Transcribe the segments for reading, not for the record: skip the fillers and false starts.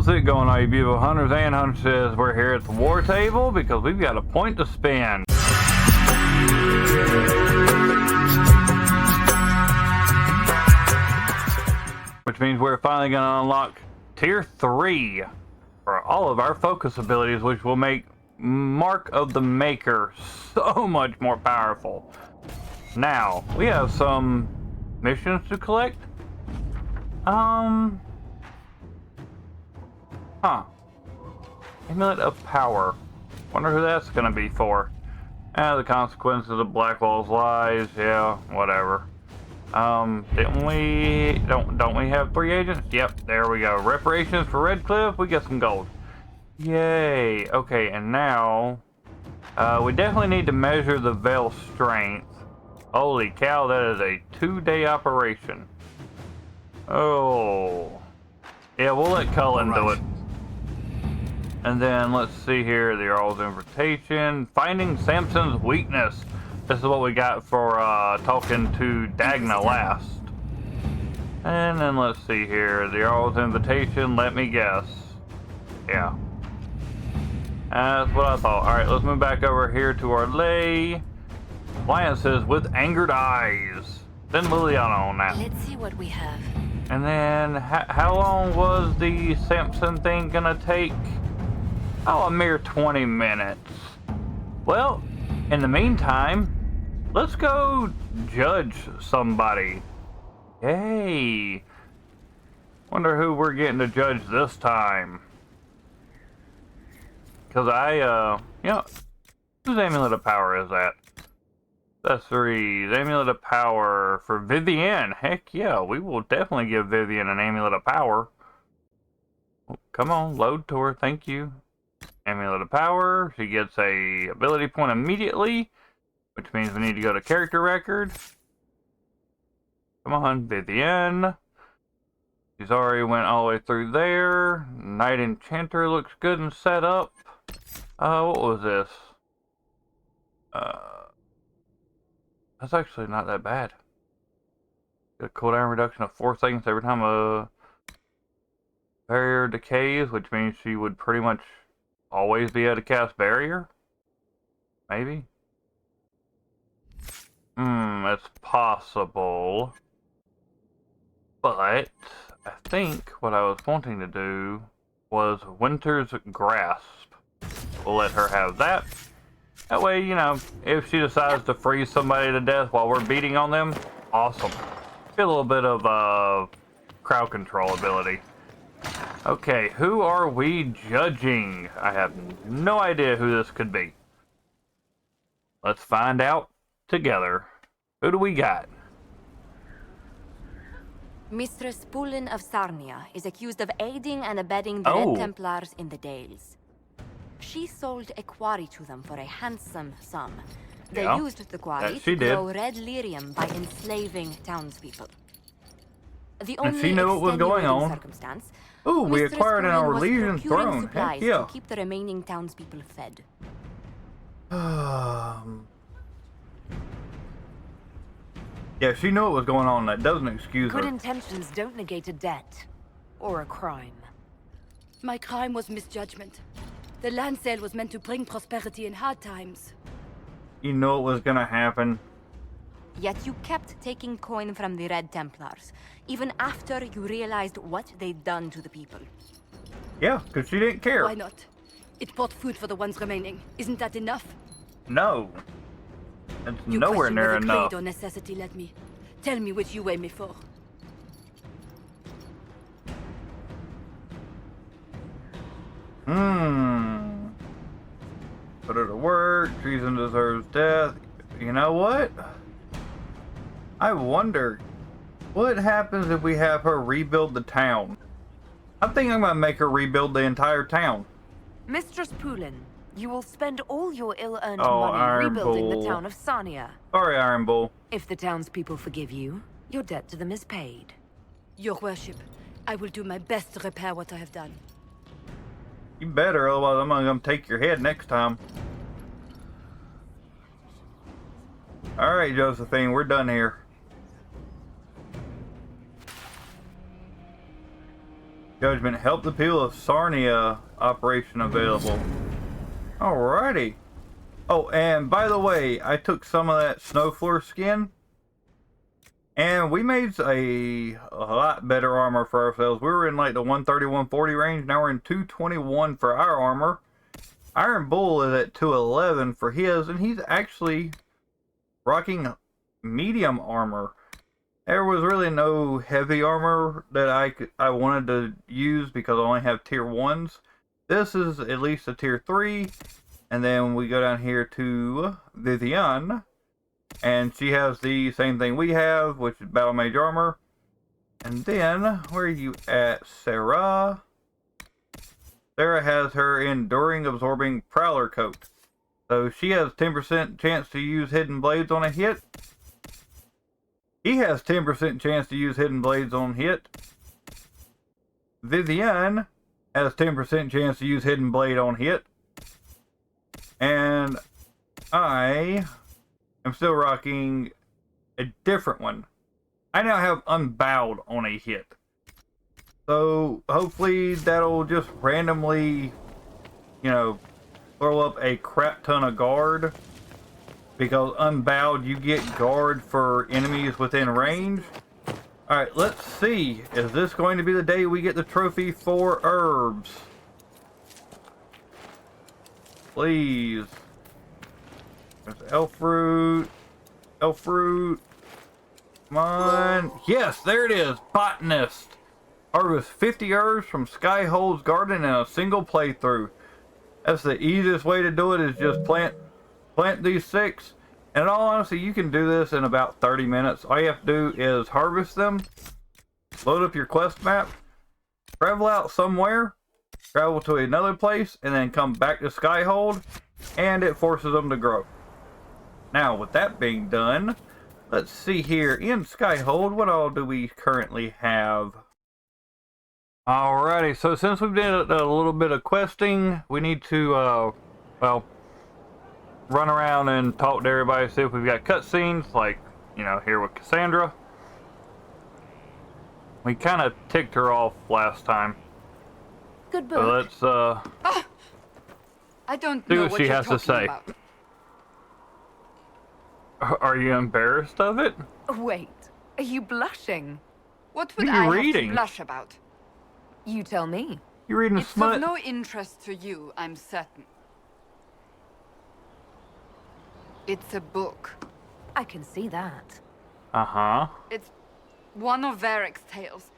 How's it going, all you beautiful hunters and huntresses? We're here at the war table because we've got a point to spend. Which means we're finally going to unlock Tier 3 for all of our focus abilities, which will make Mark of the Maker so much more powerful. Now, we have some missions to collect. Amulet of Power. Wonder who that's gonna be for. The consequences of Blackwall's lies. Yeah, whatever. Don't we have 3 agents? Yep, there we go. Reparations for Redcliffe. We get some gold. Yay. Okay, and now we definitely need to measure the Veil strength. Holy cow, that is a 2-day operation. Oh. Yeah, we'll let Cullen do it. And then let's see here, the Earl's Invitation. Finding Samson's weakness. This is what we got for talking to Dagna last. And then let's see here, the Earl's Invitation, let me guess. Yeah. That's what I thought. Alright, let's move back over here to our lay. Alliances with Angered Eyes. Then Liliana on that. Let's see what we have. And then, how long was the Samson thing gonna take? Oh, a mere 20 minutes. Well, in the meantime, let's go judge somebody. Yay. Wonder who we're getting to judge this time. Because whose Amulet of Power is that? Accessories, Amulet of Power for Vivienne. Heck yeah, we will definitely give Vivienne an Amulet of Power. Oh, come on, load to her, thank you. Amulet of Power, she gets a ability point immediately, which means we need to go to character record. Come on, Vivienne. She's already went all the way through there. Knight Enchanter looks good and set up. What was this? That's actually not that bad. Got a cooldown reduction of 4 seconds every time a barrier decays, which means she would pretty much always be able to cast barrier? Maybe? It's possible. But I think what I was wanting to do was Winter's Grasp. We'll let her have that. That way, you know, if she decides to freeze somebody to death while we're beating on them, awesome. Get a little bit of crowd control ability. Okay, who are we judging? I have no idea who this could be. Let's find out together. Who do we got? Mistress Pullen of Sarnia is accused of aiding and abetting the Red Templars in the Dales. She sold a quarry to them for a handsome sum. They used the quarry to grow red lyrium by enslaving townspeople. The only she knew what was going on. Circumstance, Ooh, we acquired an Orlesian throne. Supplies Heck yeah. to keep the remaining townspeople fed. Yeah, she knew what was going on. That doesn't excuse her. Good intentions don't negate a debt or a crime. My crime was misjudgment. The land sale was meant to bring prosperity in hard times. You know it was gonna happen. Yet you kept taking coin from the Red Templars, even after you realized what they'd done to the people. Yeah, because she didn't care. Why not? It bought food for the ones remaining. Isn't that enough? No. It's You nowhere question near whether enough. greed or necessity led me. Tell me which you weigh me for. Put her to work. Treason deserves death. You know what? I wonder what happens if we have her rebuild the town. I think I'm gonna make her rebuild the entire town. Mistress Pullen, you will spend all your ill-earned Oh, money Iron rebuilding Bull. the town of Sarnia. Sorry, Iron Bull. If the townspeople forgive you, your debt to them is paid. Your worship, I will do my best to repair what I have done. You better, otherwise I'm gonna take your head next time. Alright, Josephine, we're done here. Judgment. Help the people of Sarnia operation available. Alrighty. Oh, and by the way, I took some of that snowfloor skin. And we made a lot better armor for ourselves. We were in like the 130, 140 range. Now we're in 221 for our armor. Iron Bull is at 211 for his. And he's actually rocking medium armor. There was really no heavy armor that I wanted to use because I only have tier 1s. This is at least a tier 3. And then we go down here to Vivian. And she has the same thing we have, which is Battle Mage armor. And then, where are you at, Sarah? Sarah has her Enduring Absorbing Prowler coat. So she has 10% chance to use Hidden Blades on a hit. He has 10% chance to use Hidden Blades on hit. Vivian has 10% chance to use Hidden Blade on hit. And I am still rocking a different one. I now have Unbowed on a hit. So hopefully that'll just randomly, you know, throw up a crap ton of guard. Because Unbowed, you get guard for enemies within range. Alright, let's see. Is this going to be the day we get the trophy for herbs? Please. There's elf fruit. Elf fruit. Come on. Yes, there it is. Botanist. Harvest 50 herbs from Skyhold's garden in a single playthrough. That's the easiest way to do it, is just plant these 6. And in all honesty, you can do this in about 30 minutes. All you have to do is harvest them, load up your quest map, travel out somewhere, travel to another place, and then come back to Skyhold, and it forces them to grow. Now, with that being done, let's see here in Skyhold, what all do we currently have? Alrighty, so since we've done a little bit of questing, we need to, well, run around and talk to everybody, see if we've got cutscenes, like, you know, here with Cassandra. We kind of ticked her off last time. Good book. So let's, I don't see know what she you're has to say. about. Are you embarrassed of it? Wait, are you blushing? What would What are I you have reading? to blush about? You tell me. You reading It's Smut? of no interest to you, I'm certain. It's a book. I can see that. Uh-huh. It's one of Varrics' tales.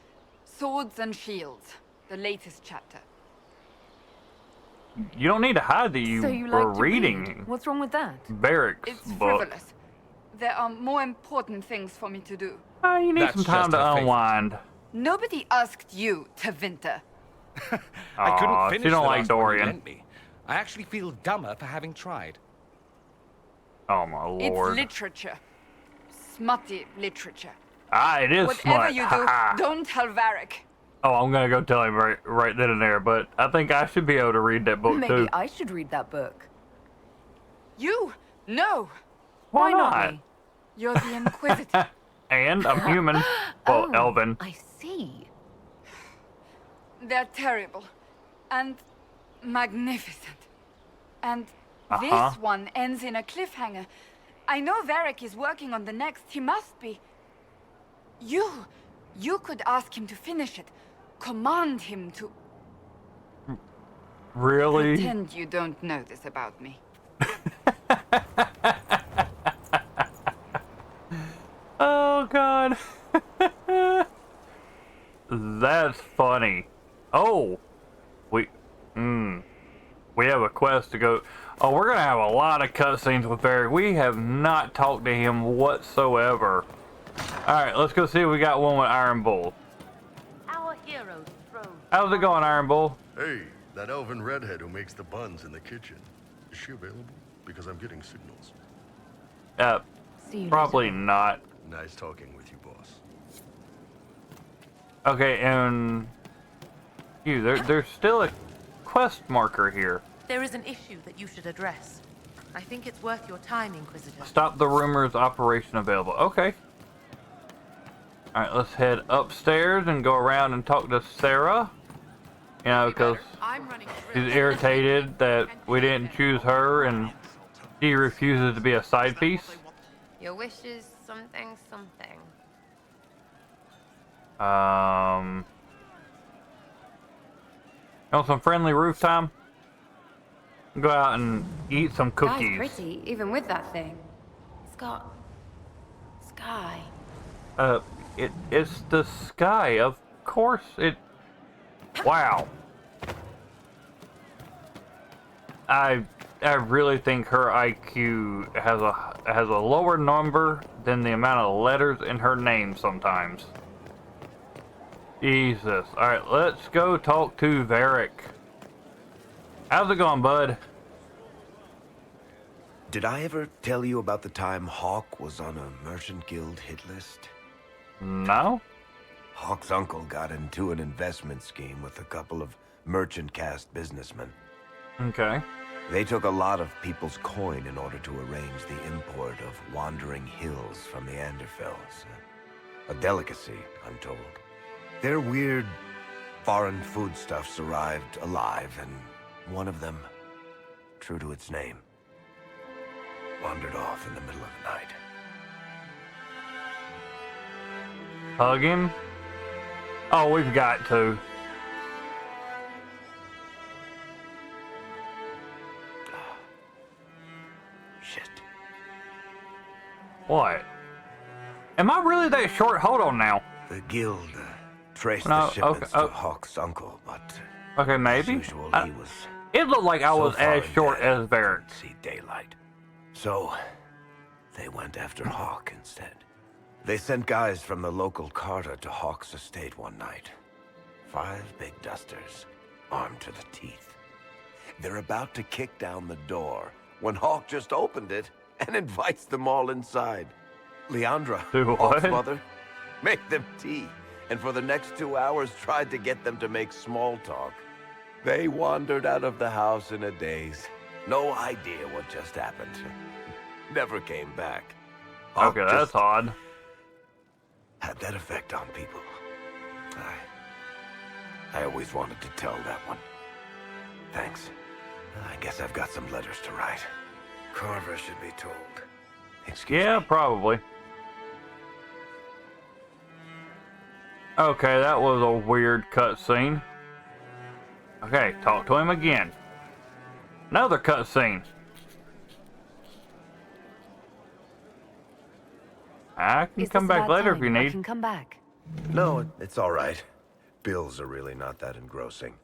Swords and Shields. The latest chapter. You don't need to hide that you So you were like to reading read. What's wrong with that? Barrick's It's book. frivolous. There are more important things for me to do. You need That's some time just to her favorite. unwind. Nobody asked you to winter. I couldn't Aw, finish she don't the like last one you Dorian. lent me. I actually feel dumber for having tried. Oh my It's lord. literature. Smutty literature. It is Whatever Smut. you do, Haha. don't tell Varric. Oh, I'm gonna go tell him right then and there, but I think I should be able to read that book Maybe too. I should read that book. You? No. Why not not? me? You're the Inquisitor. And I'm human. Well, Oh, Elven. I see. They're terrible. And magnificent. And Uh-huh. this one ends in a cliffhanger. I know Varric is working on the next. He must be. You could ask him to finish it. Command him to. Really? Pretend you don't know this about me. Oh god. That's funny. Oh, we have a quest to go. Oh, we're gonna have a lot of cutscenes with Barry. We have not talked to him whatsoever. All right, let's go see if we got one with Iron Bull. Our heroes throw. How's it going, Iron Bull? Hey, that elven redhead who makes the buns in the kitchen. Is she available? Because I'm getting signals. See you Probably later. not. Nice talking with you, boss. Okay, and there's still a quest marker here. There is an issue that you should address. I think it's worth your time, Inquisitor. Stop the rumors, operation available. Okay. Alright, let's head upstairs and go around and talk to Sarah. You know, because I'm running she's irritated that we didn't choose her and she refuses to be a side piece. Your wish is something, something. Oh, Want some friendly roof time? Go out and eat some cookies. Guy's pretty, even with that thing. It's got sky. It's the sky, of course it. Wow. I really think her IQ has a lower number than the amount of letters in her name sometimes. Jesus. All right, let's go talk to Varric. How's it going, bud? Did I ever tell you about the time Hawk was on a merchant guild hit list? No. Hawk's uncle got into an investment scheme with a couple of merchant caste businessmen. Okay. They took a lot of people's coin in order to arrange the import of wandering hills from the Anderfells. A delicacy, I'm told. Their weird, foreign foodstuffs arrived alive, and one of them, true to its name, wandered off in the middle of the night. Hug him? Oh, we've got to. Shit. What? Am I really that short? Hold on now. The guild traced No, the shipments okay, to Hawk's uncle, but Okay, maybe. as usual, he was It looked like I so was far as short ahead, as Varric. couldn't see daylight. So they went after Hawk instead. They sent guys from the local carter to Hawk's estate one night. 5 big dusters, armed to the teeth. They're about to kick down the door when Hawk just opened it and invites them all inside. Leandra, Do Hawk's what? mother, made them tea, and for the next 2 hours tried to get them to make small talk. They wandered out of the house in a daze. No idea what just happened. Never came back. Hawk Okay, that's just odd. had that effect on people. I always wanted to tell that one. Thanks. I guess I've got some letters to write. Carver should be told. Excuse Yeah, me. probably. Okay, that was a weird cutscene. Okay, talk to him again. Another cutscene. I can Is come this back about later if time? you I need. can come back. No, it's all right. Bills are really not that engrossing.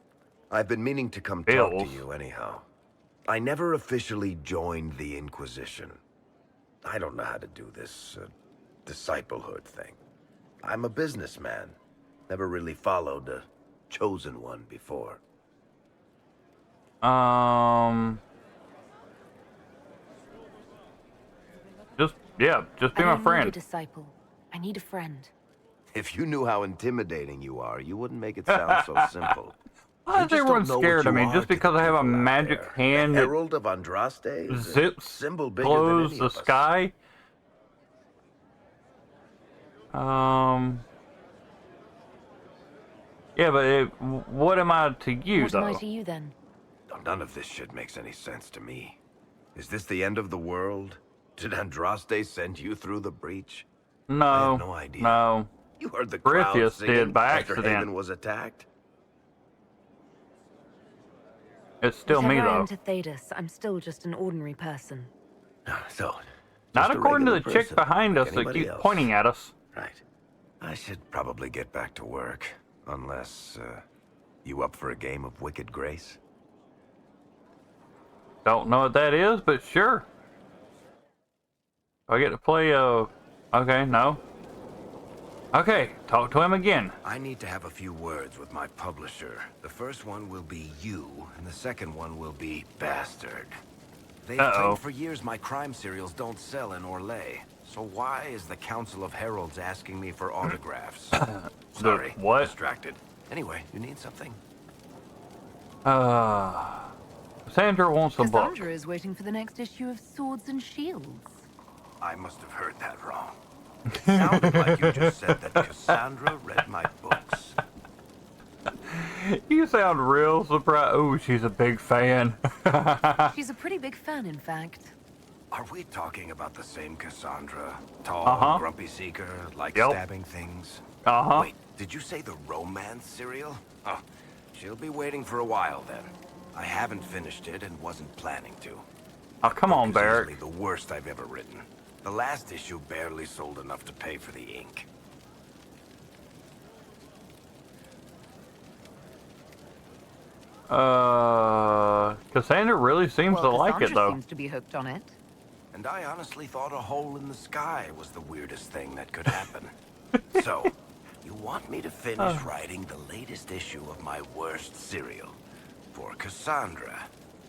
I've been meaning to come talk Bills? to you anyhow. I never officially joined the Inquisition. I don't know how to do this disciplehood thing. I'm a businessman. Never really followed a chosen one before. Just be I my don't need a friend. disciple. I need a friend. If you knew how intimidating you are, you wouldn't make it sound so simple. Why You is just everyone don't know what scared of you me are just to the because I have a people out magic there. hand The that Herald of Andraste is a zips, symbol bigger blows than any the of us. sky? Yeah, but what am I to you, What am I though? to you then? None of this shit makes any sense to me. Is this the end of the world? Did Andraste send you through the breach? I No, have no idea. no. You heard the crowd Brithius singing did by after accident. Haven was attacked? It's still me, Whatever I though. am to Thedas, I'm still just an ordinary person. So, Not just a according to the regular chick person, behind like us that anybody keeps else. pointing at us. Right. I should probably get back to work. Unless, you up for a game of Wicked Grace? Don't know what that is, but sure. I get to play, okay, no. Okay, talk to him again. I need to have a few words with my publisher. The first one will be you, and the second one will be Bastard. They've claimed for years my crime serials don't sell in Orlais. So why is the Council of Heralds asking me for autographs? Sorry, what? distracted. Anyway, you need something? Sandra wants a book. Cassandra is waiting for the next issue of Swords and Shields. I must have heard that wrong. It sounded like you just said that Cassandra read my books. You sound real surprised. Oh, she's a big fan. She's a pretty big fan, in fact. Are we talking about the same Cassandra? Tall, grumpy seeker, like stabbing things? Wait, did you say the romance serial? Oh, she'll be waiting for a while then. I haven't finished it and wasn't planning to. Oh, come on, Varrics. It's the worst I've ever written. The last issue barely sold enough to pay for the ink. Cassandra really seems to like it, though. Seems to be hooked on it. And I honestly thought a hole in the sky was the weirdest thing that could happen. So, you want me to finish writing the latest issue of my worst serial for Cassandra?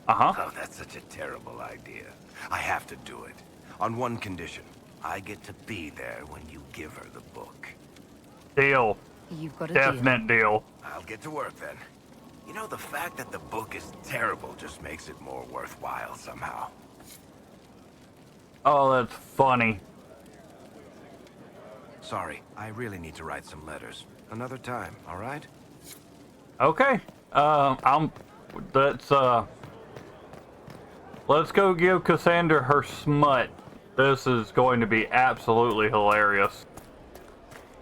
Oh, that's such a terrible idea. I have to do it. On one condition. I get to be there when you give her the book. Deal. You've got a definite deal. I'll get to work then. You know, the fact that the book is terrible just makes it more worthwhile somehow. Oh, that's funny. Sorry, I really need to write some letters. Another time, all right? Okay. Let's go give Cassandra her smut. This is going to be absolutely hilarious.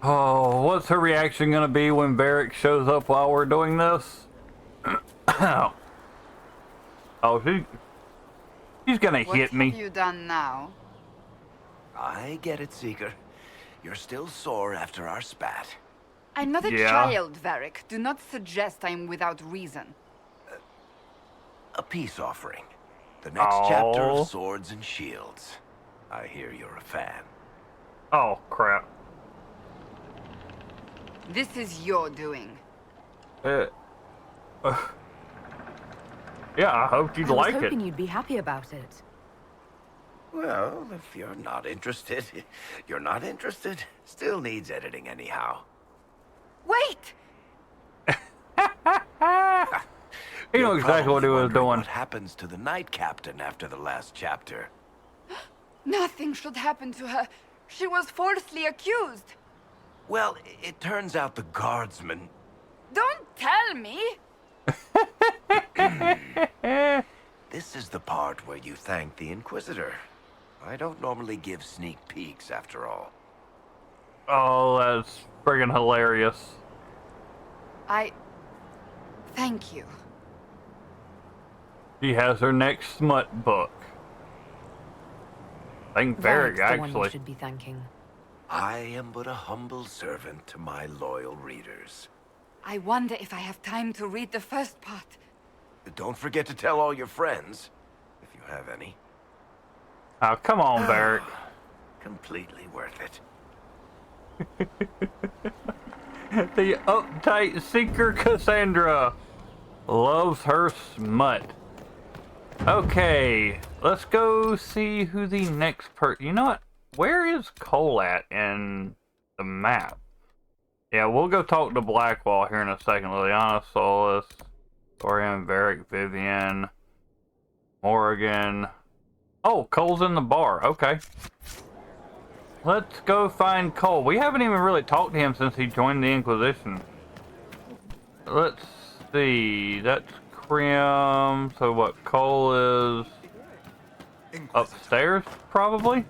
Oh, what's her reaction gonna be when Varrics shows up while we're doing this? Oh, she's gonna hit me. What have you done now? I get it, Seeker. You're still sore after our spat. I'm not a child, Varric. Do not suggest I'm without reason. A peace offering. The next chapter of Swords and Shields. I hear you're a fan. Oh, crap. This is your doing. Yeah, I hope you'd like it. I was hoping you'd be happy about it. Well, if you're not interested, you're not interested. Still needs editing anyhow. Wait! You know exactly what he was doing. What happens to the Knight Captain after the last chapter? Nothing should happen to her. She was falsely accused. Well, it turns out the guardsman... Don't tell me! This is the part where you thank the Inquisitor. I don't normally give sneak peeks, after all. Oh, that's friggin' hilarious. Thank you. She has her next smut book. I think Varric, actually. The one you should be thanking. I am but a humble servant to my loyal readers. I wonder if I have time to read the first part. Don't forget to tell all your friends, if you have any. Oh, come on, Varric. Completely worth it. The uptight seeker Cassandra loves her smut. Okay, let's go see who the next You know what? Where is Cole at in the map? Yeah, we'll go talk to Blackwall here in a second. Liliana, Solus, Dorian, Varric, Vivian, Morrigan. Oh, Cole's in the bar. Okay. Let's go find Cole. We haven't even really talked to him since he joined the Inquisition. Let's see. That's Krim. So what, Cole is upstairs, probably?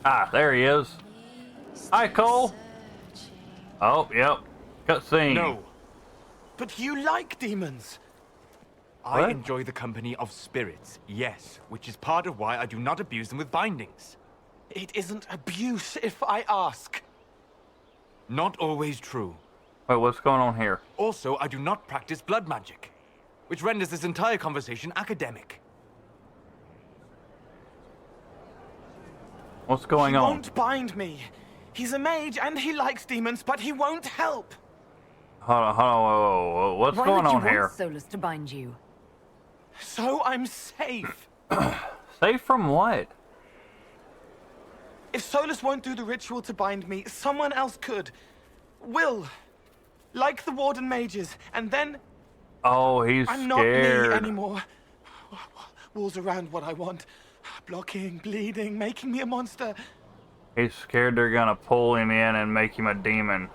Ah, there he is. Hi, Cole. Oh, yep. Cutscene. No. But you like demons. What? I enjoy the company of spirits, yes, which is part of why I do not abuse them with bindings. It isn't abuse if I ask. Not always true. Wait, what's going on here? Also, I do not practice blood magic, which renders this entire conversation academic. What's going on? He won't bind me. He's a mage and he likes demons, but he won't help. Hold on, whoa. What's going on here? Why would you want Solus to bind you? So I'm safe. Safe from what? If Solus won't do the ritual to bind me, someone else could. Will. Like the Warden mages, and then... Oh, he's I'm scared. not me anymore. Walls around what I want. Blocking, bleeding, making me a monster. He's scared they're gonna pull him in and make him a demon.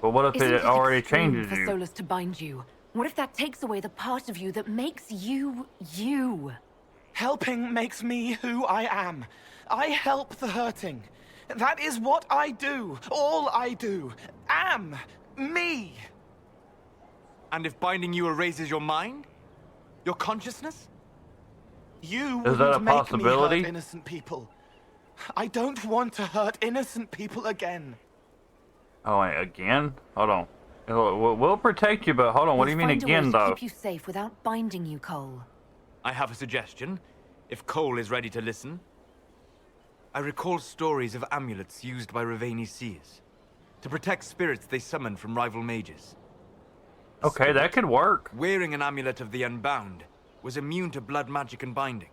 But what if Isn't it already extreme changes for you? Solus to bind you? What if that takes away the part of you that makes you, you? Helping makes me who I am. I help the hurting. That is what I do. All I do. Am. Me. And if binding you erases your mind? Your consciousness? You Is that a wouldn't make me possibility? hurt innocent people. I don't want to hurt innocent people again. Oh, wait, again? Hold on. We'll protect you, but hold on. What do you mean We'll find a way again, to though? keep you safe without binding you, Cole. I have a suggestion, if Cole is ready to listen. I recall stories of amulets used by Raveni seers to protect spirits they summoned from rival mages. Okay, that could work. Wearing an amulet of the Unbound was immune to blood magic and binding.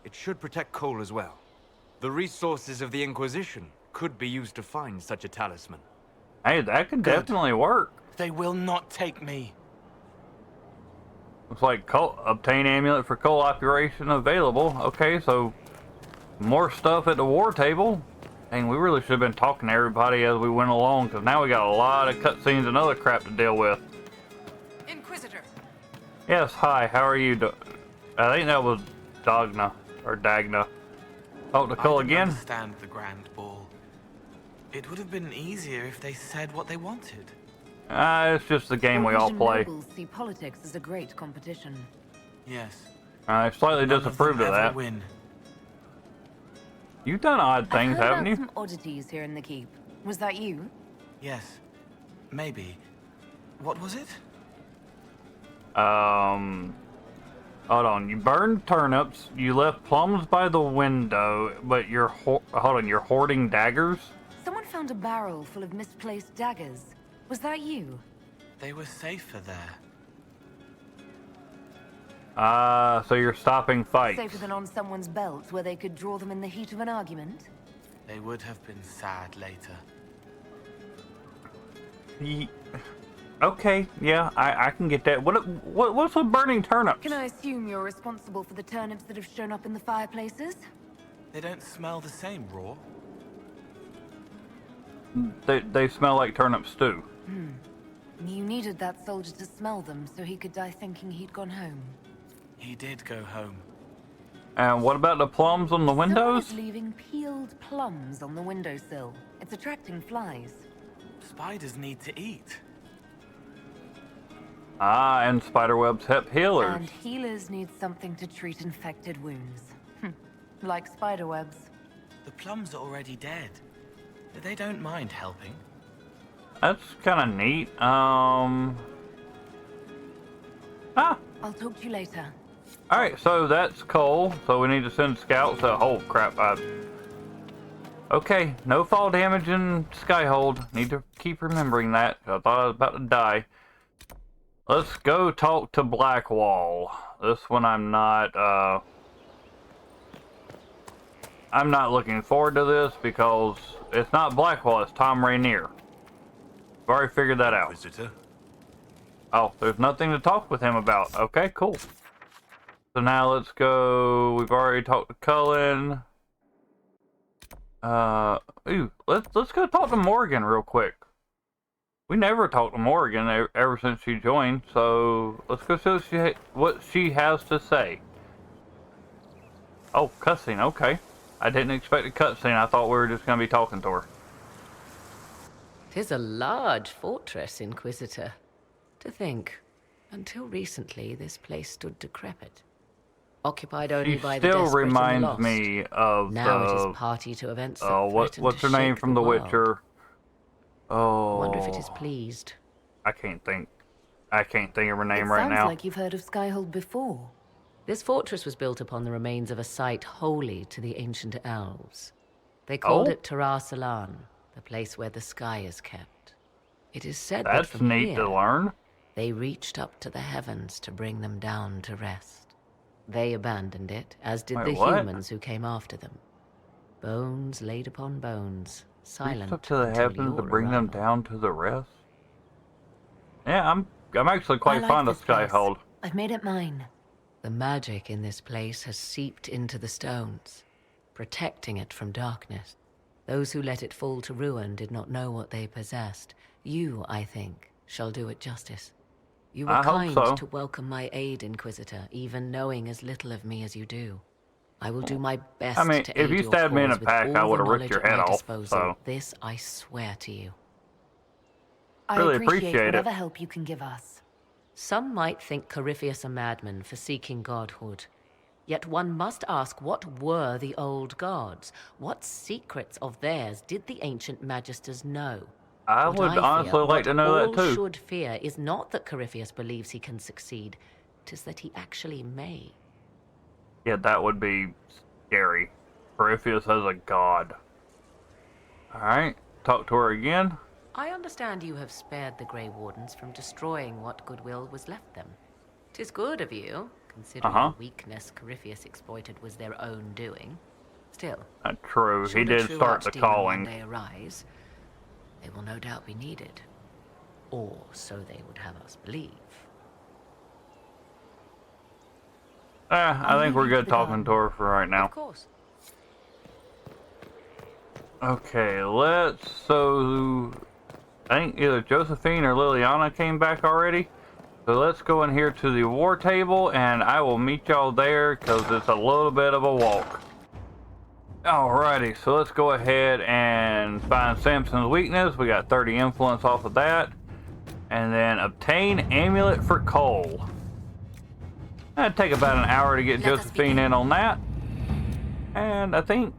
It should protect Cole as well. The resources of the Inquisition could be used to find such a talisman. Hey, that could definitely work. They will not take me. Looks like obtain amulet for Cole operation available. Okay, so more stuff at the war table. Dang, we really should have been talking to everybody as we went along, because now we got a lot of cutscenes and other crap to deal with. Inquisitor. Yes, hi, how are you? I think that was Dagna, or Dagna. Oh, to Cole I didn't again? understand the Grand Ball. It would have been easier if they said what they wanted. It's just the game we all Norwegian play. nobles see politics as a great competition. Yes. I slightly None of them disapproved of ever that. win. You've done odd things, I've heard haven't about you? some oddities here in the keep. Was that you? Yes. Maybe. What was it? Hold on. You burned turnips. You left plums by the window, but you're hold on. You're hoarding daggers. Someone found a barrel full of misplaced daggers. Was that you? They were safer there. So you're stopping fights. Safer than on someone's belt, where they could draw them in the heat of an argument? They would have been sad later. Okay, yeah, I can get that. What's with burning turnips? Can I assume you're responsible for the turnips that have shown up in the fireplaces? They don't smell the same raw. They smell like turnip stew. You needed that soldier to smell them so he could die thinking he'd gone home. He did go home. And what about the plums on the Someone windows? is leaving peeled plums on the windowsill. It's attracting flies. Spiders need to eat. And spiderwebs help healers. And healers need something to treat infected wounds. Like spiderwebs. The plums are already dead. They don't mind helping. That's kind of neat. I'll talk to you later. Alright, so that's Cole. So we need to send scouts. Oh, crap. Okay, no fall damage in Skyhold. Need to keep remembering that. I thought I was about to die. Let's go talk to Blackwall. This one I'm not looking forward to this because it's not Blackwall, it's Tom Rainier. I've already figured that out. Inquisitor? Oh, there's nothing to talk with him about. Okay, cool. So now let's go. We've already talked to Cullen. Let's go talk to Morgan real quick. We never talked to Morgan ever since she joined, so let's go see what she has to say. Oh, cutscene, okay. I didn't expect a cutscene. I thought we were just going to be talking to her. 'Tis a large fortress, Inquisitor. To think, until recently this place stood decrepit. Occupied only by the desperate and the lost. She still reminds me of now it is party to events that threaten what's to her name shake from The world. Witcher? Oh. I wonder if it is pleased. I can't think of her name It right sounds now. like you've heard of Skyhold before. This fortress was built upon the remains of a site holy to the ancient elves. They called it Tarar Salan, the place where the sky is kept. It is said That's that from neat here, to learn. they reached up to the heavens to bring them down to rest. They abandoned it, as did Wait, the what? humans who came after them. Bones laid upon bones, silent Reached up to the until heavens to your bring them arrival. down to the rest. Yeah, I'm actually quite I like fond of this place. Skyhold. I've made it mine. The magic in this place has seeped into the stones, protecting it from darkness. Those who let it fall to ruin did not know what they possessed, You, I think, shall do it justice. You were I hope kind so. to welcome my aid, Inquisitor, even knowing as little of me as you do. I will do my best I mean, to if aid you your stabbed me in a cause with pack, I all would the have ripped knowledge your at head my off, disposal. so. This I swear to you. I Really appreciate appreciate it. whatever help you can give us. Some might think Corypheus a madman for seeking godhood. Yet one must ask, what were the old gods? What secrets of theirs did the ancient magisters know? I What would fear, honestly like to know that all too. should fear is not that Corypheus believes he can succeed, 'tis that he actually may. Yeah, that would be scary. Corypheus as a god. Alright, talk to her again. I understand you have spared the Grey Wardens from destroying what goodwill was left them. 'Tis good of you, considering the weakness Corypheus exploited was their own doing. Still, Not true. He should a did true start the archdemon calling. one day arise, they will no doubt be needed. Or so they would have us believe. I think we're good talking to her for right now. Of course. Okay, so I think either Josephine or Liliana came back already. So let's go in here to the war table and I will meet y'all there because it's a little bit of a walk. Alrighty, so let's go ahead and find Samson's weakness. We got 30 influence off of that. And then obtain amulet for Cole. That'd take about an hour to get Josephine in on that. And I think,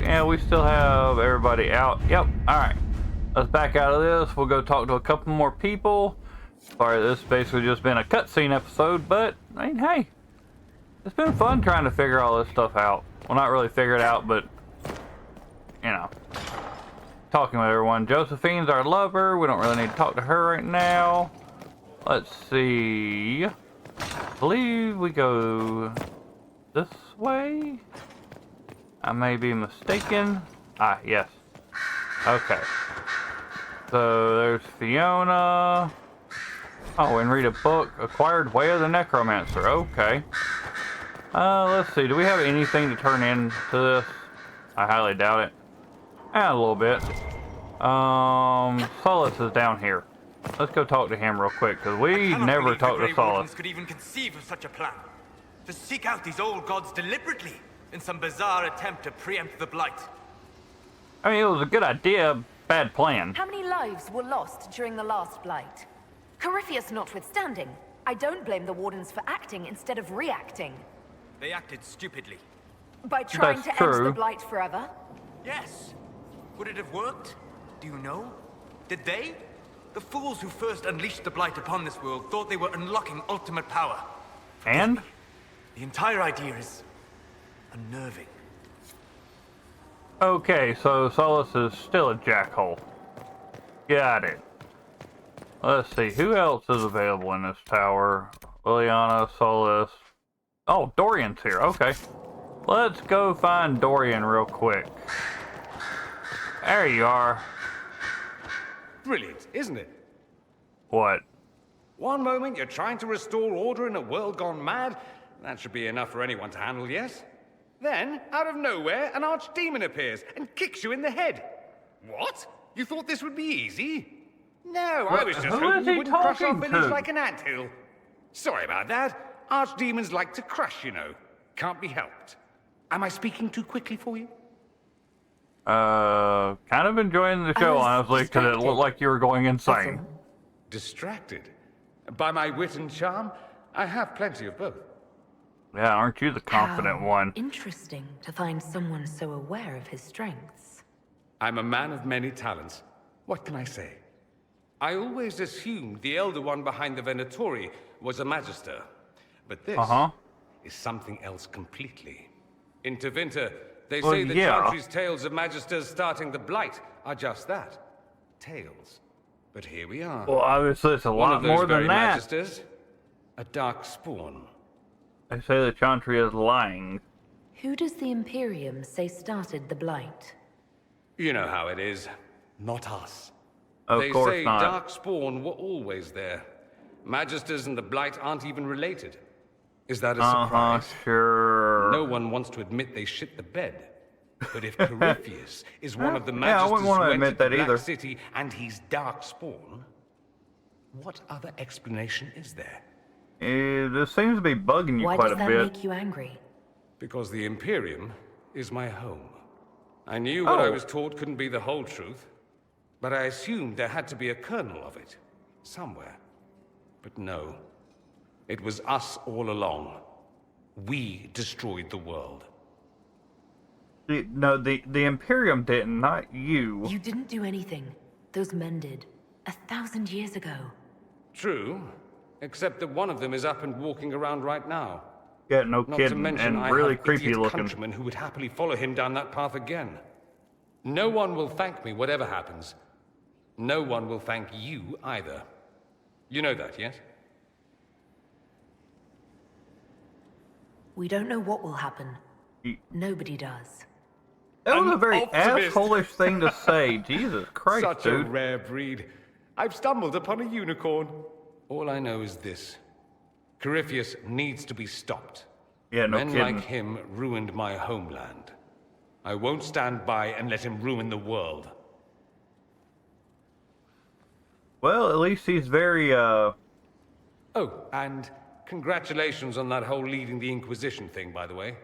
yeah, we still have everybody out. Yep, alright. Let's back out of this. We'll go talk to a couple more people. Sorry, this has basically just been a cutscene episode, but, I mean, hey. It's been fun trying to figure all this stuff out. Well, not really figure it out, but, you know. Talking with everyone. Josephine's our lover. We don't really need to talk to her right now. Let's see. I believe we go this way. I may be mistaken. Ah, yes. Okay. So there's Fiona. Oh, and read a book. Acquired Way of the Necromancer. Okay. Let's see. Do we have anything to turn into this? I highly doubt it. A little bit. Solus is down here. Let's go talk to him real quick, because we never talked to Solus. Could even conceive of such a plan. To seek out these old gods deliberately in some bizarre attempt to preempt the Blight. I mean, it was a good idea, bad plan. How many lives were lost during the last Blight? Corypheus notwithstanding, I don't blame the Wardens for acting instead of reacting. They acted stupidly. By trying That's to end true. the Blight forever? Yes. Would it have worked? Do you know? Did they? The fools who first unleashed the Blight upon this world thought they were unlocking ultimate power. And? The entire idea is unnerving. Okay, so Solus is still a jackhole. Got it. Let's see, who else is available in this tower? Liliana, Solus. Oh, Dorian's here, okay. Let's go find Dorian real quick. There you are. Brilliant, isn't it? What? One moment you're trying to restore order in a world gone mad. That should be enough for anyone to handle, yes? Then, out of nowhere, an archdemon appears and kicks you in the head. What? You thought this would be easy? No, I was just who hoping is you he wouldn't crush our talking village to? like an anthill. Sorry about that. Archdemons like to crush, you know. Can't be helped. Am I speaking too quickly for you? Kind of enjoying the show, honestly, because it looked like you were going insane. Distracted? By my wit and charm? I have plenty of both. Yeah, aren't you the confident one? Interesting to find someone so aware of his strengths. I'm a man of many talents. What can I say? I always assumed the elder one behind the Venatori was a magister. But this is something else completely. In Tevinter, they say the Chantry's tales of magisters starting the Blight are just that. Tales. But here we are. Well, obviously it's a lot more than that. Magisters, a dark spawn. They say the Chantry is lying. Who does the Imperium say started the Blight? You know how it is. Not us. Of They course say not. Darkspawn were always there. Magisters and the Blight aren't even related. Is that a surprise? Sure. No one wants to admit they shit the bed. But if Corypheus is one of the I magisters wouldn't want to who admit entered the that Black either. City and he's Darkspawn, what other explanation is there? This seems to be bugging you quite a bit. Why does that make you angry? Because the Imperium is my home. I knew what I Oh. was taught couldn't be the whole truth, but I assumed there had to be a kernel of it, somewhere. But no, it was us all along. We destroyed the world. No, the Imperium didn't, not you. You didn't do anything. Those men did. 1,000 years ago. True, except that one of them is up and walking around right now. Yeah, no Not to kidding, mention and I really have creepy idiot looking. countrymen who would happily follow him down that path again. No one will thank me, whatever happens. No one will thank you either. You know that, yes? We don't know what will happen. Nobody does. That was An a very optimist. asshole-ish thing to say. Jesus Christ, Such dude. a rare breed. I've stumbled upon a unicorn. All I know is this. Corypheus needs to be stopped. Yeah, no Men kidding. like him ruined my homeland. I won't stand by and let him ruin the world. Well, at least he's very, Oh, and congratulations on that whole leading the Inquisition thing, by the way.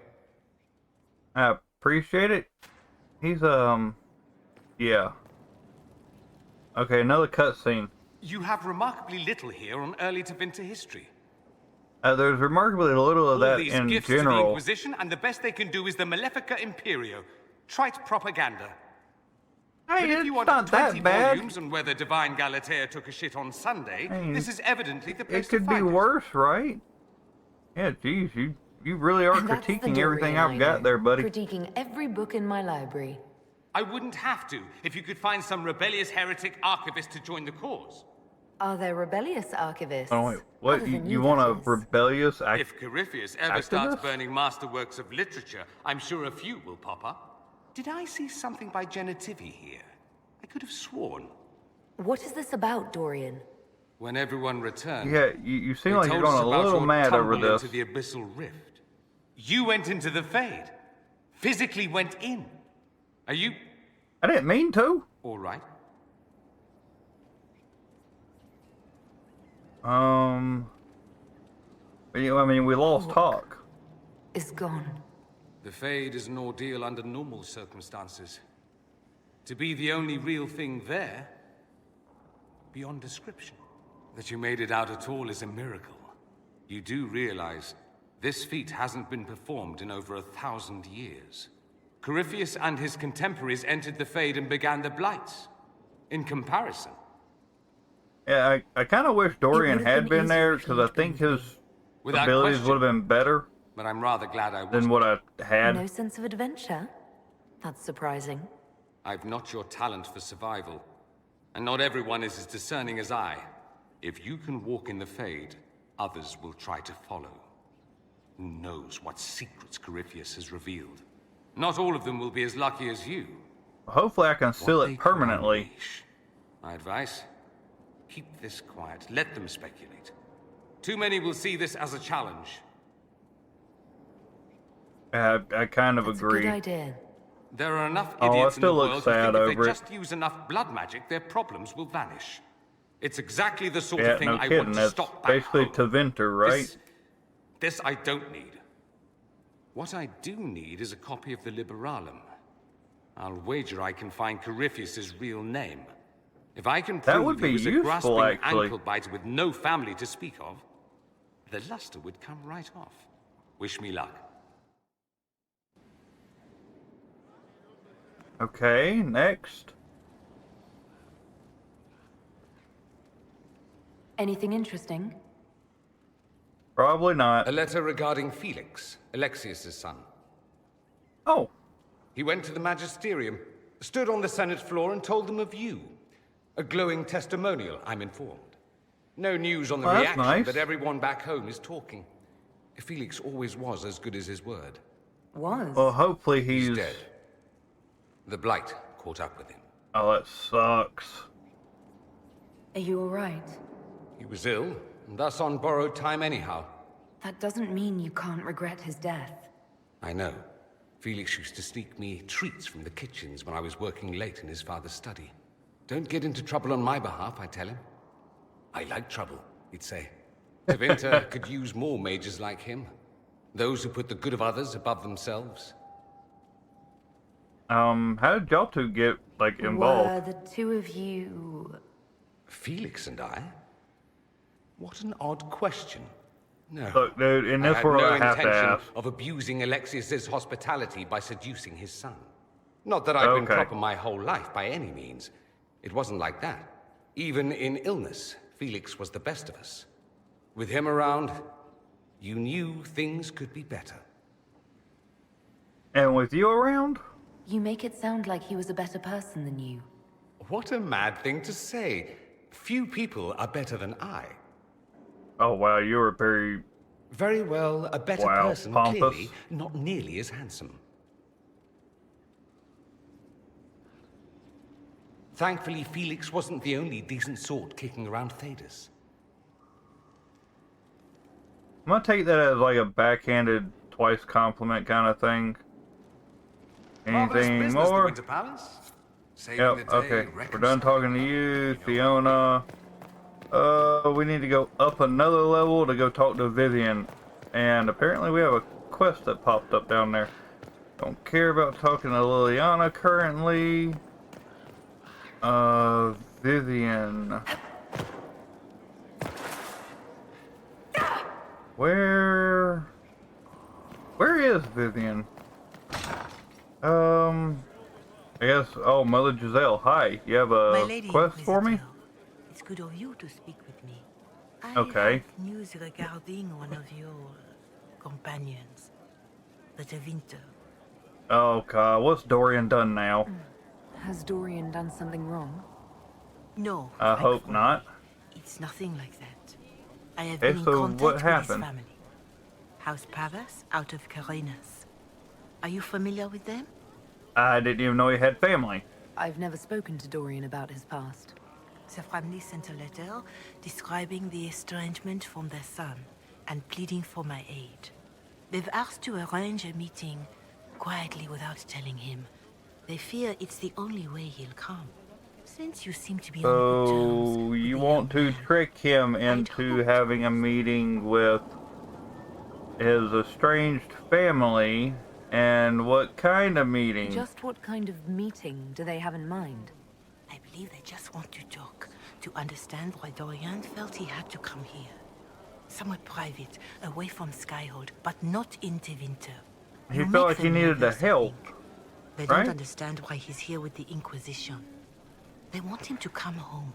I appreciate it. He's, yeah. Okay, another cutscene. You have remarkably little here on early Tevinter history. There's remarkably little of All that these in gifts to the general. Inquisition, and the best they can do is the Malefica Imperio. Trite propaganda. Hey, But if it's you want not 20 that bad. volumes on whether Divine Galatea took a shit on Sunday, Hey, this is evidently the place It could to be find it. worse, right? Yeah, geez, you really are That's the critiquing everything Dorian I've I got know. there, buddy. Critiquing every book in my library. I wouldn't have to if you could find some rebellious heretic archivist to join the cause. Are there rebellious archivists? Oh wait, what? Other You, than you want a that is? rebellious act? If Corypheus ever starts Activist? burning masterworks of literature, I'm sure a few will pop up. Did I see something by Genitivi here? I could have sworn. What is this about, Dorian? When everyone returned, Yeah, you seem they like you're told us going a about little your mad over tumble this. into the abyssal rift. You went into the Fade. Physically went in. Are you I didn't mean to. all right? I mean, we lost Hawk. Is gone. The Fade is an ordeal under normal circumstances. To be the only real thing there, beyond description. That you made it out at all is a miracle. You do realize this feat hasn't been performed in over 1,000 years. Corypheus and his contemporaries entered the Fade and began the Blights. In comparison, Yeah, I kind of wish Dorian would've had been been there easier if because I he'd think been his Without abilities question. would have been better but I'm rather glad I than wasn't. what I had. No sense of adventure? That's surprising. I've not your talent for survival, and not everyone is as discerning as I. If you can walk in the Fade, others will try to follow. Who knows what secrets Corypheus has revealed? Not all of them will be as lucky as you. Hopefully, I can seal What they it call permanently. unleash. My advice? Keep this quiet. Let them speculate. Too many will see this as a challenge. I kind of That's a agree. good idea. There are enough Oh, I idiots in still the look world sad who think if over they it. just use enough blood magic, their problems will vanish. It's exactly the sort Yeah, of thing no I kidding. want to That's stop back basically home. Tevinter, right? This I don't need. What I do need is a copy of the Liberalum. I'll wager I can find Corypheus's real name. If I can That prove would be he was a useful, grasping actually. ankle biter with no family to speak of, the luster would come right off. Wish me luck. Okay, next. Anything interesting? Probably not. A letter regarding Felix, Alexius's son. Oh, He went to the magisterium, stood on the Senate floor and told them of you. A glowing testimonial, I'm informed. No news on the Well, that's reaction, nice. but everyone back home is talking. Felix always was as good as his word. Was? well, hopefully He's he's... dead. The Blight caught up with him. Oh, that sucks. Are you alright? He was ill, and thus on borrowed time anyhow. That doesn't mean you can't regret his death. I know. Felix used to sneak me treats from the kitchens when I was working late in his father's study. Don't get into trouble on my behalf, I tell him. I like trouble, he'd say. Tevinter could use more mages like him. Those who put the good of others above themselves. How did y'all two get, like, involved? Were the two of you... Felix and I? What an odd question. No. Look, dude, in this world I have to ask. Of abusing Alexius's hospitality by seducing his son. Not that I've been proper my whole life, by any means. It wasn't like that. Even in illness, Felix was the best of us. With him around, you knew things could be better. And with you around? You make it sound like he was a better person than you. What a mad thing to say. Few people are better than I. Oh, wow, you were very... Very well, a better person, pompous. clearly, not nearly as handsome. Thankfully, Felix wasn't the only decent sort kicking around Thedas. I'm gonna take that as like a backhanded, twice compliment kind of thing. Anything more? Yep, okay. We're done talking to you, Fiona. We need to go up another level to go talk to Vivian. And apparently we have a quest that popped up down there. Don't care about talking to Liliana currently. Vivian. Where is Vivian? I guess, oh, Mother Giselle, hi. You have a quest for me? It's good of you to speak with me. Okay. I have news regarding one of your companions, the Tevinter. Oh, God, what's Dorian done now? Has Dorian done something wrong? No. I hope not. It's nothing like that. I have Okay, been in so contact what with happened? his family. House Pavas, out of Carenas. Are you familiar with them? I didn't even know he had family. I've never spoken to Dorian about his past. The family sent a letter describing the estrangement from their son and pleading for my aid. They've asked to arrange a meeting quietly without telling him. They fear it's the only way he'll come. Since you seem to be on good terms. So you want to trick him into having a meeting with his estranged family, and what kind of meeting? Just what kind of meeting do they have in mind? I believe they just want to talk, to understand why Dorian felt he had to come here. Somewhere private, away from Skyhold, but not in Tevinter. He felt like he needed the help. They don't understand why he's here with the Inquisition. They want him to come home.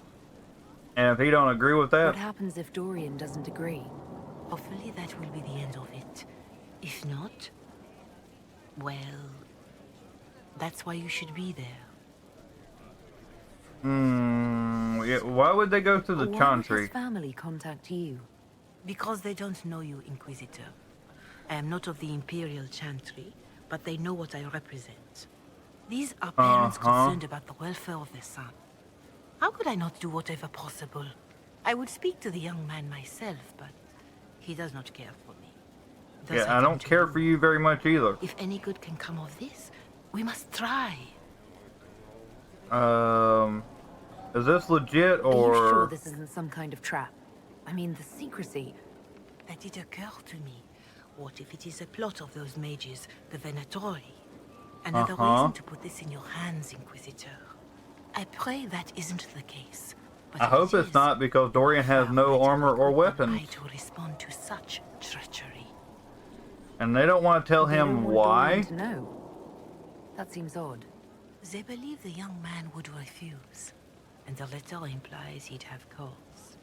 And if he don't agree with that? What happens if Dorian doesn't agree? Hopefully that will be the end of it. If not, well, that's why you should be there. Yeah, why would they go to the Chantry? Why would his family contact you? Because they don't know you, Inquisitor. I am not of the Imperial Chantry, but they know what I represent. These are parents concerned about the welfare of their son. How could I not do whatever possible? I would speak to the young man myself, but he does not care for me. Thus Yeah, I don't care for you very much either. If any good can come of this, we must try. Is this legit, or... Are you sure this isn't some kind of trap? I mean, the secrecy. That did occur to me. What if it is a plot of those mages, the Venatori? Another reason to put this in your hands, Inquisitor. I pray that isn't the case. But I hope it's not, because Dorian has no armor or weapons. To respond to such treachery. And they don't want to tell him why? No. That seems odd. They believe the young man would refuse. And the letter implies he'd have cause.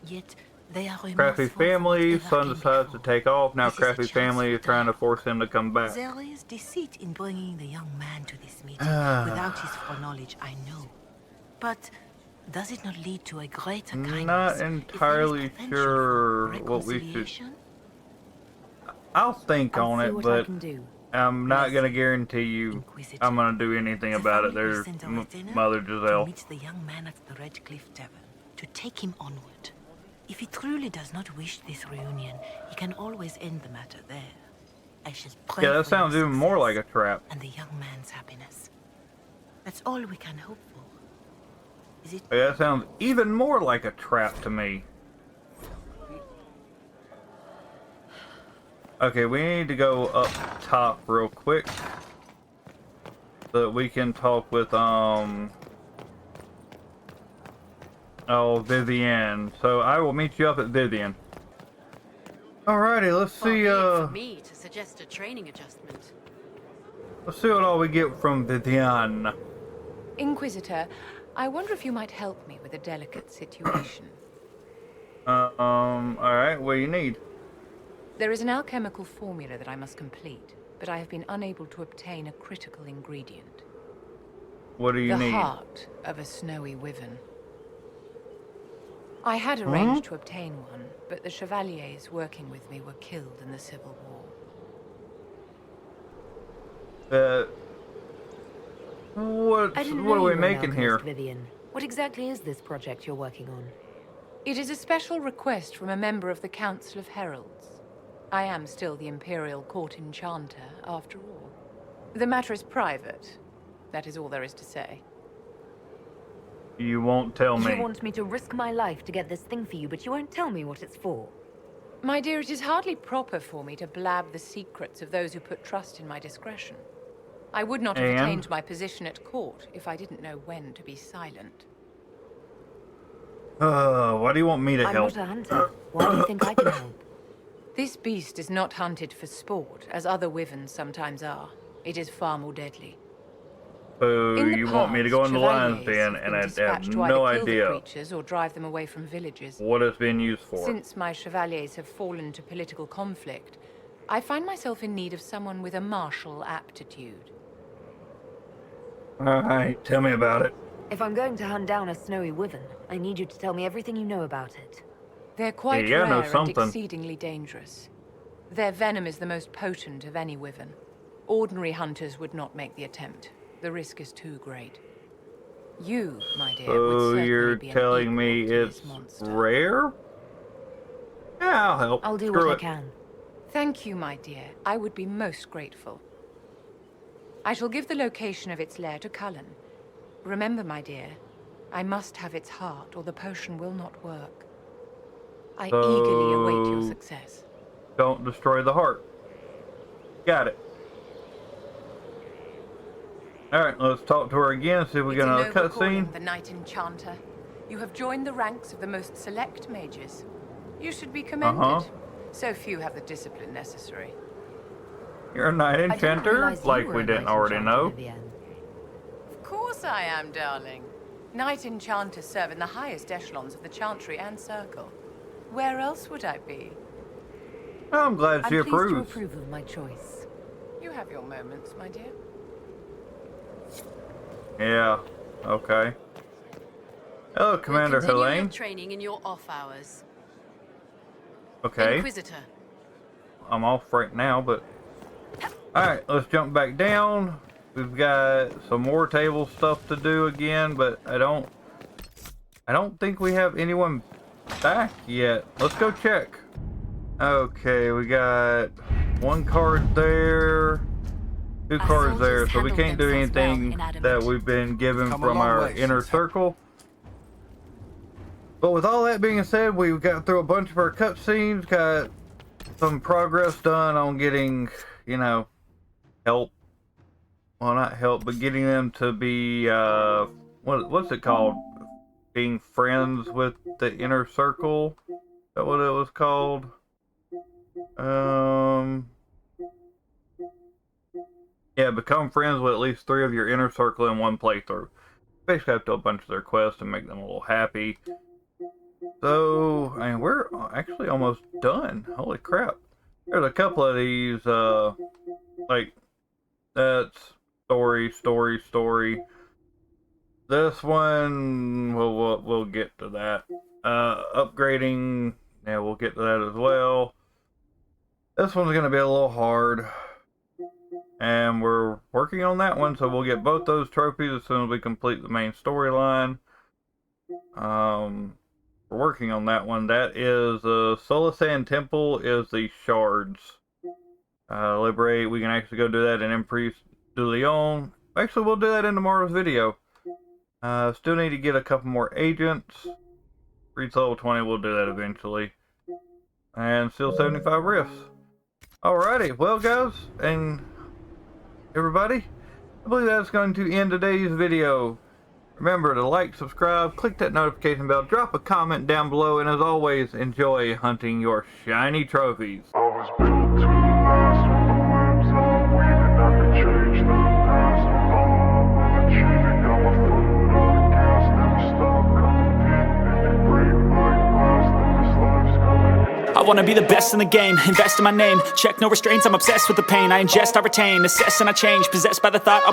Yet, they are Crappy family, son decides to take off, now Crappy family is trying to force him to come back. There is deceit in bringing the young man to this meeting without his foreknowledge, I know. But does it not lead to a greater kindness? Not entirely sure what we should... I'll think on it, but I'm not going to guarantee you I'm going to do anything about it. There's Mother Giselle. To meet the young man at the Red Cliff Tavern, to take him onward. If he truly does not wish this reunion, he can always end the matter there. I shall pray Yeah, that for your sounds even more like a trap. and the young man's happiness. That's all we can hope for. Is it? Yeah, that sounds even more like a trap to me. Okay, we need to go up top real quick so that we can talk with Vivienne. So I will meet you up at Vivienne. Alrighty, let's see for me to suggest a training adjustment. let's see what all we get from Vivienne. Inquisitor, I wonder if you might help me with a delicate situation. Alright, what do you need? There is an alchemical formula that I must complete, but I have been unable to obtain a critical ingredient. What do you need? The heart of a snowy wyvern. I had arranged to obtain one, but the chevaliers working with me were killed in the Civil War. What are we making here? Vivienne. What exactly is this project you're working on? It is a special request from a member of the Council of Heralds. I am still the Imperial Court Enchanter, after all. The matter is private. That is all there is to say. You won't tell me. You want me to risk my life to get this thing for you, but you won't tell me what it's for. My dear, it is hardly proper for me to blab the secrets of those who put trust in my discretion. I would not have attained my position at court if I didn't know when to be silent. Why do you want me to help? I'm not a hunter. Why do you think I can help? This beast is not hunted for sport, as other wyverns sometimes are. It is far more deadly. So you want me to go in the lion's den, and I have no idea creatures or drive them away from villages. what it's being used for. Since my chevaliers have fallen to political conflict, I find myself in need of someone with a martial aptitude. Alright, tell me about it. If I'm going to hunt down a snowy wyvern, I need you to tell me everything you know about it. They're quite Yeah, know rare and something. exceedingly dangerous. Their venom is the most potent of any wyvern. Ordinary hunters would not make the attempt. The risk is too great. You, my dear, would So certainly you're be an telling me equal to this it's monster. rare? Yeah, I'll help. I'll do Screw what I it. can. Thank you, my dear. I would be most grateful. I shall give the location of its lair to Cullen. Remember, my dear, I must have its heart, or the potion will not work. I eagerly await your success. Don't destroy the heart. Got it. Alright, let's talk to her again, see if we get another cutscene. The Knight Enchanter. You have joined the ranks of the most select mages. You should be commended. So few have the discipline necessary. You're a Knight Enchanter? Like we didn't already know. Of course I am, darling. Knight Enchanters serve in the highest echelons of the Chantry and Circle. Where else would I be? I'm glad she I'm pleased approves. to approve of my choice. You have your moments, my dear. Yeah, okay. Hello, Commander Continue your Helene. training in your off hours. Okay, Inquisitor. I'm off right now, but... Alright, let's jump back down. We've got some more table stuff to do again, but I don't think we have anyone back yet. Let's go check. Okay, we got one card there, two cards there, so we can't do anything that we've been given from our inner circle. But with all that being said, we got through a bunch of our cutscenes, got some progress done on getting, you know, help. Well, not help, but getting them to be, what's it called? Being friends with the inner circle? Is that what it was called? Yeah, become friends with at least 3 of your inner circle in one playthrough. Basically have to do a bunch of their quests and make them a little happy. So, I mean, we're actually almost done. Holy crap. There's a couple of these, like, that's story. This one, we'll get to that. Upgrading, yeah, we'll get to that as well. This one's going to be a little hard. And we're working on that one, so we'll get both those trophies as soon as we complete the main storyline. We're working on that one. That is, Solasand Temple is the shards. liberate. We can actually go do that in Emprise de Leon. Actually, we'll do that in tomorrow's video. Still need to get a couple more agents. Reach level 20, we'll do that eventually. And still 75 rifts. Alrighty, well guys, and everybody, I believe that's going to end today's video. Remember to like, subscribe, click that notification bell, drop a comment down below, and as always, enjoy hunting your shiny trophies. I was built to last with the webs I'm weaving. I could change the past with all I'm achieving. Got my foot on the gas, never stop competing. If you break my glass, then this life's gonna end. I wanna be the best in the game, invest in my name. Check no restraints, I'm obsessed with the pain. I ingest, I retain, assess and I change. Possessed by the thought